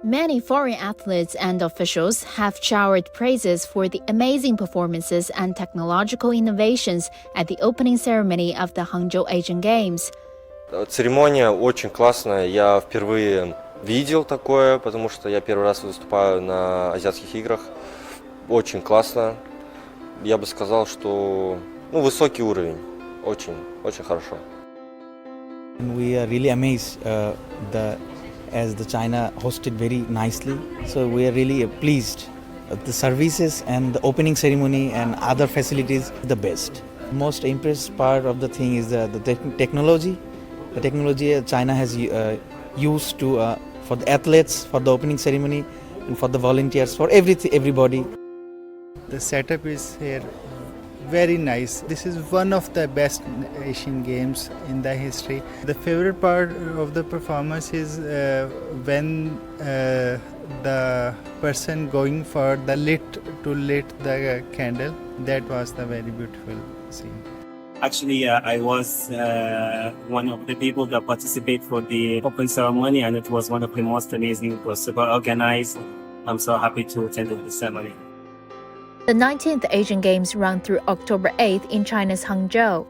Many foreign athletes and officials have showered praises for the amazing performances and technological innovations at the opening ceremony of the Hangzhou Asian Games. Церемония очень классная. Я впервые видел такое, потому что я первый раз выступаю на азиатских играх. Очень классно. Я бы сказал, что высокий уровень. Очень, очень хорошо. We are really amazed as the China hosted very nicely. So we are really pleased. The services and the opening ceremony and other facilities the best. Most impressive part of the thing is the technology. The technology China has used to for the athletes, for the opening ceremony, and for the volunteers, for everybody. The setup is here very nice. This is one of the best Asian Games in the history. The favorite part of the performance is when the person going for the lit the candle. That was the very beautiful scene. Actually, I was one of the people that participate for the open ceremony, and it was one of the most amazing. It was super organized. I'm so happy to attend the ceremony. The 19th Asian Games run through October 8th in China's Hangzhou.